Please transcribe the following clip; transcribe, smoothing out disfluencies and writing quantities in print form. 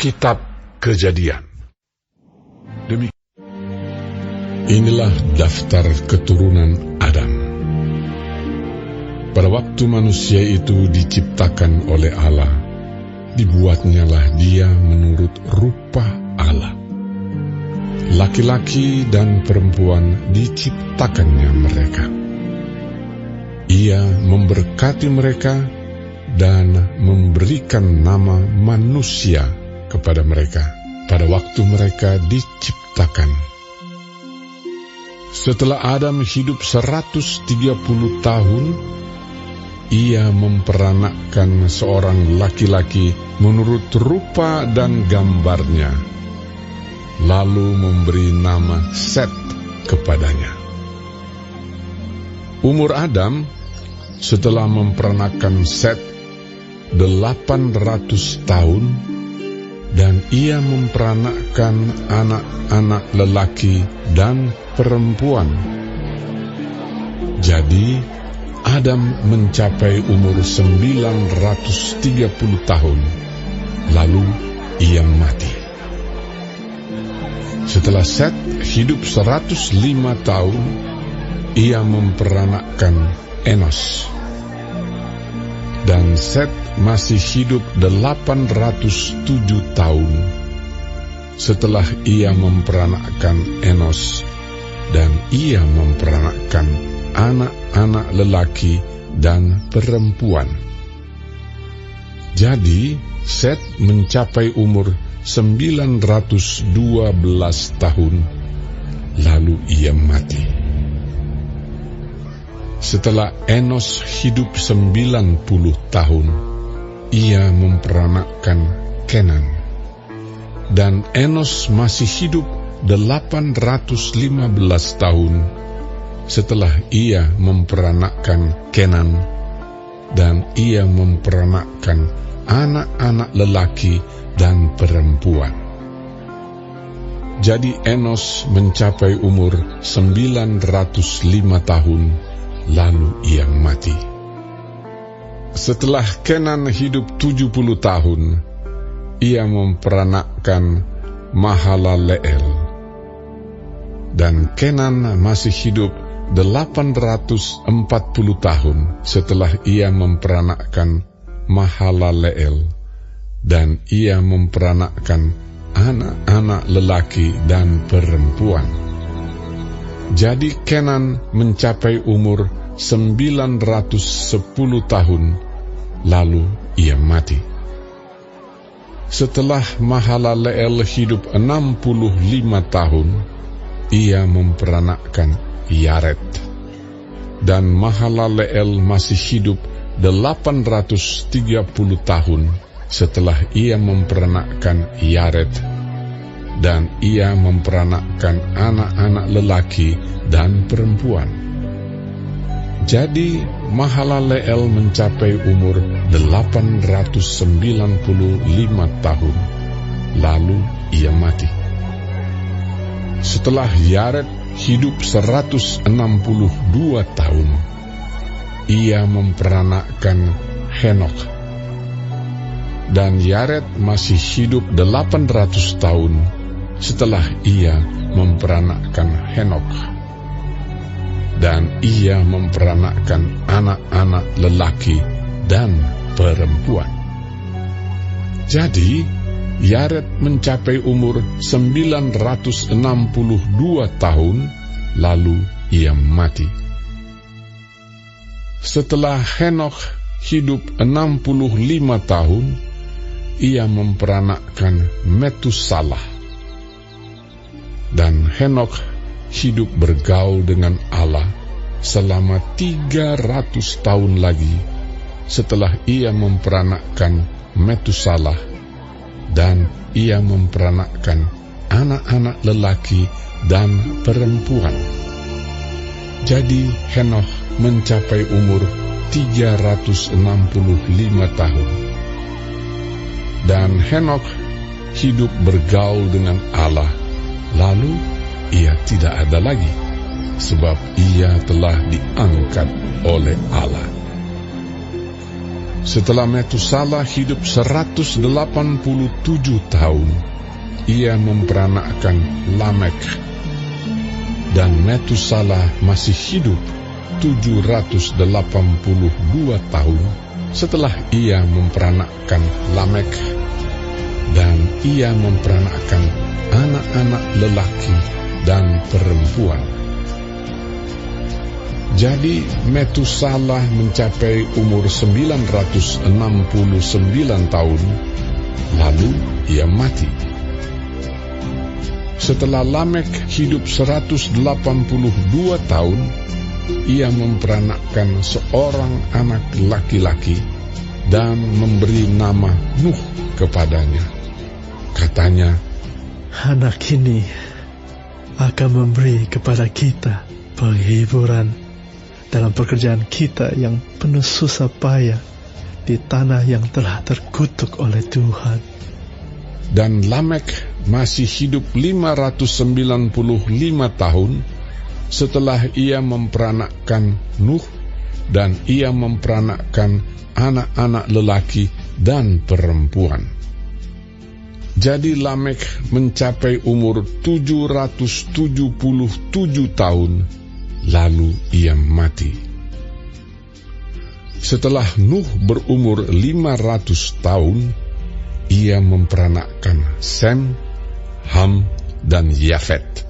Kitab Kejadian. Inilah daftar keturunan Adam. Pada waktu manusia itu diciptakan oleh Allah, dibuatnyalah dia menurut rupa Allah. Laki-laki dan perempuan diciptakannya mereka. Ia memberkati mereka dan memberikan nama manusia kepada mereka pada waktu mereka diciptakan. Setelah Adam hidup 130 tahun, ia memperanakkan seorang laki-laki menurut rupa dan gambarnya, lalu memberi nama Set kepadanya. Umur Adam setelah memperanakkan Set 800 tahun, dan ia memperanakkan anak-anak lelaki dan perempuan. Jadi Adam mencapai umur 930 tahun, lalu ia mati. Setelah Set hidup 105 tahun, ia memperanakkan Enos. Dan Set masih hidup 807 tahun setelah ia memperanakkan Enos, dan ia memperanakkan anak-anak lelaki dan perempuan. Jadi Set mencapai umur 912 tahun, lalu ia mati. Setelah Enos hidup 90 tahun, ia memperanakkan Kenan. Dan Enos masih hidup 815 tahun setelah ia memperanakkan Kenan, dan ia memperanakkan anak-anak lelaki dan perempuan. Jadi Enos mencapai umur 905 tahun, lalu ia mati. Setelah Kenan hidup 70 tahun, ia memperanakkan Mahalaleel. Dan Kenan masih hidup 840 tahun setelah ia memperanakkan Mahalaleel, dan ia memperanakkan anak-anak lelaki dan perempuan. Jadi Kenan mencapai umur 910 tahun, lalu ia mati. Setelah Mahalaleel hidup 65 tahun, ia memperanakkan Yared. Dan Mahalaleel masih hidup 830 tahun setelah ia memperanakkan Yared, dan ia memperanakkan anak-anak lelaki dan perempuan. Jadi Mahalaleel mencapai umur 895 tahun, lalu ia mati. Setelah Yared hidup 162 tahun, ia memperanakkan Henok. Dan Yared masih hidup 800 tahun setelah ia memperanakkan Henok. Dan ia memperanakkan anak-anak lelaki dan perempuan. Jadi Yared mencapai umur 962 tahun, lalu ia mati. Setelah Henok hidup 65 tahun, ia memperanakkan Metusalah. Dan Henok hidup bergaul dengan Allah selama 300 tahun lagi setelah ia memperanakkan Metusalah, dan ia memperanakkan anak-anak lelaki dan perempuan. Jadi Henokh mencapai umur 365 tahun. Dan Henokh hidup bergaul dengan Allah, lalu ia tidak ada lagi, sebab ia telah diangkat oleh Allah. Setelah Metusalah hidup 187 tahun, ia memperanakkan Lamek. Dan Metusalah masih hidup 782 tahun setelah ia memperanakkan Lamek, dan ia memperanakkan anak-anak lelaki dan perempuan. Jadi Metusalah mencapai umur 969 tahun, lalu ia mati. Setelah Lamek hidup 182 tahun, ia memperanakkan seorang anak laki-laki dan memberi nama Nuh kepadanya. Katanya, anak ini akan memberi kepada kita penghiburan dalam pekerjaan kita yang penuh susah payah di tanah yang telah terkutuk oleh Tuhan. Dan Lamek masih hidup 595 tahun setelah ia memperanakkan Nuh, dan ia memperanakkan anak-anak lelaki dan perempuan. Jadi Lamek mencapai umur 777 tahun, lalu ia mati. Setelah Nuh berumur 500 tahun, ia memperanakkan Sem, Ham, dan Yafet.